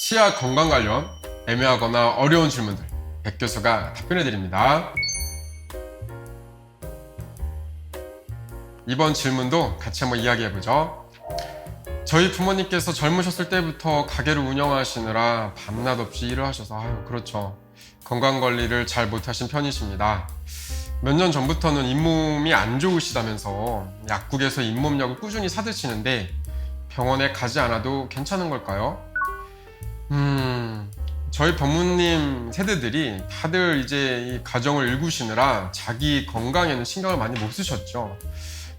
치아 건강 관련 애매하거나 어려운 질문들 백 교수가 답변해 드립니다. 이번 질문도 같이 한번 이야기해 보죠. 저희 부모님께서 젊으셨을 때부터 가게를 운영하시느라 밤낮 없이 일을 하셔서 그렇죠. 건강관리를 잘 못하신 편이십니다. 몇 년 전부터는 잇몸이 안 좋으시다면서 약국에서 잇몸약을 꾸준히 사드시는데 병원에 가지 않아도 괜찮은 걸까요? 저희 부모님 세대들이 다들 이제 이 가정을 일구시느라 자기 건강에는 신경을 많이 못 쓰셨죠.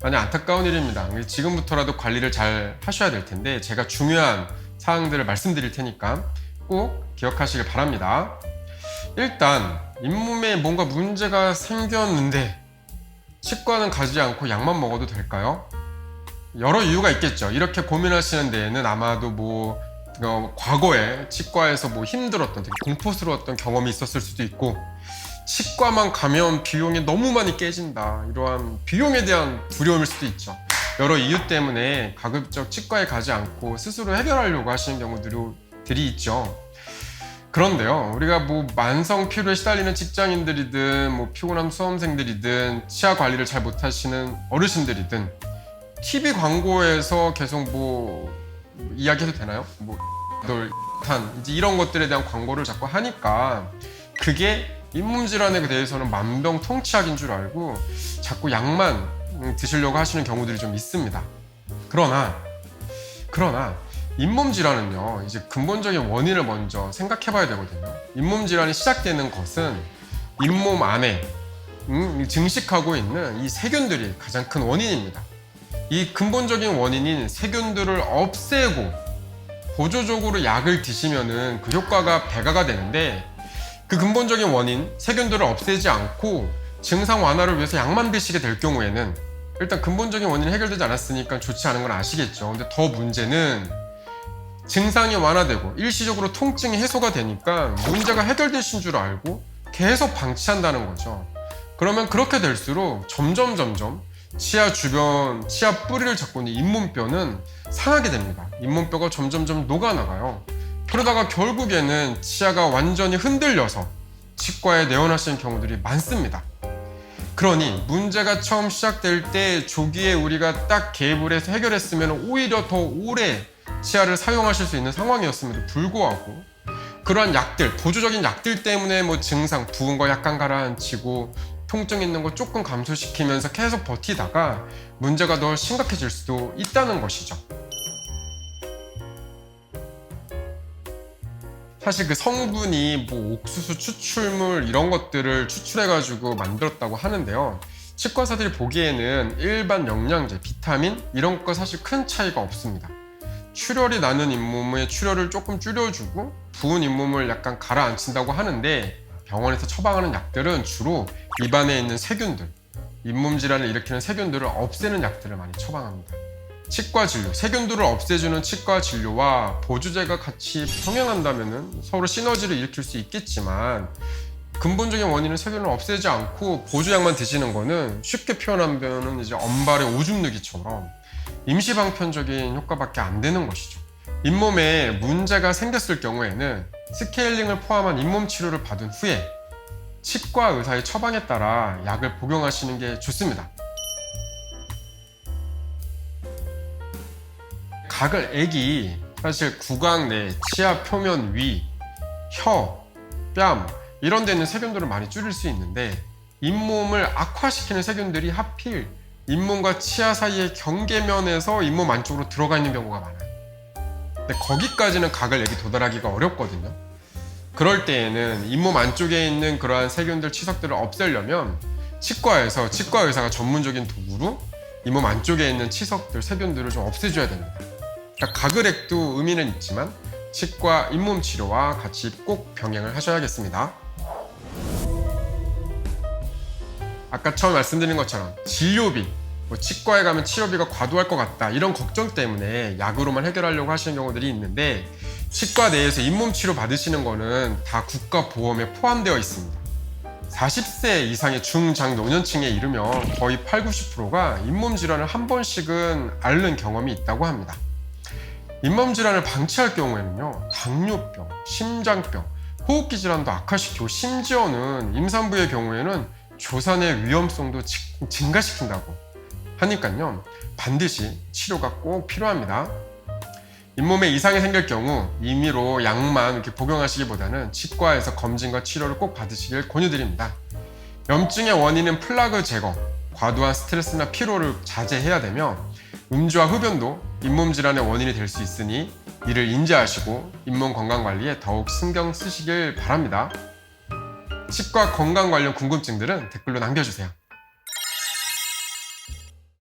많이 안타까운 일입니다. 지금부터라도 관리를 잘 하셔야 될 텐데 제가 중요한 사항들을 말씀드릴 테니까 꼭 기억하시길 바랍니다. 일단 잇몸에 뭔가 문제가 생겼는데 치과는 가지 않고 약만 먹어도 될까요? 여러 이유가 있겠죠. 이렇게 고민하시는 데에는 아마도 과거에 치과에서 힘들었던, 되게 공포스러웠던 경험이 있었을 수도 있고, 치과만 가면 비용이 너무 많이 깨진다, 이러한 비용에 대한 두려움일 수도 있죠. 여러 이유 때문에 가급적 치과에 가지 않고 스스로 해결하려고 하시는 경우들이 있죠. 그런데요, 우리가 만성 피로에 시달리는 직장인들이든 피곤한 수험생들이든 치아 관리를 잘 못하시는 어르신들이든 TV 광고에서 계속 이야기해도 되나요? 이제 이런 것들에 대한 광고를 자꾸 하니까 그게 잇몸 질환에 대해서는 만병통치약인 줄 알고 자꾸 약만 드시려고 하시는 경우들이 좀 있습니다. 그러나 잇몸 질환은요, 이제 근본적인 원인을 먼저 생각해 봐야 되거든요. 잇몸 질환이 시작되는 것은 잇몸 안에 증식하고 있는 이 세균들이 가장 큰 원인입니다. 이 근본적인 원인인 세균들을 없애고 보조적으로 약을 드시면은 그 효과가 배가가 되는데, 그 근본적인 원인 세균들을 없애지 않고 증상 완화를 위해서 약만 드시게 될 경우에는 일단 근본적인 원인이 해결되지 않았으니까 좋지 않은 건 아시겠죠. 근데 더 문제는 증상이 완화되고 일시적으로 통증이 해소가 되니까 문제가 해결되신 줄 알고 계속 방치한다는 거죠. 그러면 그렇게 될수록 점점 치아 주변, 치아 뿌리를 잡고 있는 잇몸뼈는 상하게 됩니다. 잇몸뼈가 점점 녹아나가요. 그러다가 결국에는 치아가 완전히 흔들려서 치과에 내원하시는 경우들이 많습니다. 그러니 문제가 처음 시작될 때 조기에 우리가 딱 개입을 해서 해결했으면 오히려 더 오래 치아를 사용하실 수 있는 상황이었음에도 불구하고 그러한 약들, 보조적인 약들 때문에 증상, 부은 거 약간 가라앉히고 통증 있는 거 조금 감소시키면서 계속 버티다가 문제가 더 심각해질 수도 있다는 것이죠. 사실 그 성분이 옥수수 추출물 이런 것들을 추출해가지고 만들었다고 하는데요. 치과의사들이 보기에는 일반 영양제, 비타민 이런 거 사실 큰 차이가 없습니다. 출혈이 나는 잇몸의 출혈을 조금 줄여주고 부은 잇몸을 약간 가라앉힌다고 하는데, 병원에서 처방하는 약들은 주로 입안에 있는 세균들, 잇몸 질환을 일으키는 세균들을 없애는 약들을 많이 처방합니다. 치과 진료, 세균들을 없애주는 치과 진료와 보조제가 같이 병행한다면 서로 시너지를 일으킬 수 있겠지만, 근본적인 원인은 세균을 없애지 않고 보조약만 드시는 거는 쉽게 표현하면 이제 엄발의 오줌 누기처럼 임시방편적인 효과밖에 안 되는 것이죠. 잇몸에 문제가 생겼을 경우에는 스케일링을 포함한 잇몸 치료를 받은 후에 치과 의사의 처방에 따라 약을 복용하시는 게 좋습니다. 가글액이 사실 구강 내, 치아 표면 위, 혀, 뺨 이런 데 있는 세균들을 많이 줄일 수 있는데, 잇몸을 악화시키는 세균들이 하필 잇몸과 치아 사이의 경계면에서 잇몸 안쪽으로 들어가 있는 경우가 많아요. 근데 거기까지는 가글액이 도달하기가 어렵거든요. 그럴 때에는 잇몸 안쪽에 있는 그러한 세균들, 치석들을 없애려면 치과에서 치과 의사가 전문적인 도구로 잇몸 안쪽에 있는 치석들, 세균들을 좀 없애줘야 됩니다. 그러니까 가글액도 의미는 있지만 치과 잇몸 치료와 같이 꼭 병행을 하셔야겠습니다. 아까 처음 말씀드린 것처럼 진료비, 치과에 가면 치료비가 과도할 것 같다 이런 걱정 때문에 약으로만 해결하려고 하시는 경우들이 있는데, 치과 내에서 잇몸 치료 받으시는 거는 다 국가보험에 포함되어 있습니다. 40세 이상의 중장노년층에 이르면 거의 80~90%가 잇몸 질환을 한 번씩은 앓는 경험이 있다고 합니다. 잇몸 질환을 방치할 경우에는요, 당뇨병, 심장병, 호흡기 질환도 악화시키고 심지어는 임산부의 경우에는 조산의 위험성도 증가시킨다고 하니까요, 반드시 치료가 꼭 필요합니다. 잇몸에 이상이 생길 경우 임의로 약만 이렇게 복용하시기보다는 치과에서 검진과 치료를 꼭 받으시길 권유드립니다. 염증의 원인은 플라그 제거, 과도한 스트레스나 피로를 자제해야 되며 음주와 흡연도 잇몸 질환의 원인이 될 수 있으니 이를 인지하시고 잇몸 건강 관리에 더욱 신경 쓰시길 바랍니다. 치과 건강 관련 궁금증들은 댓글로 남겨주세요.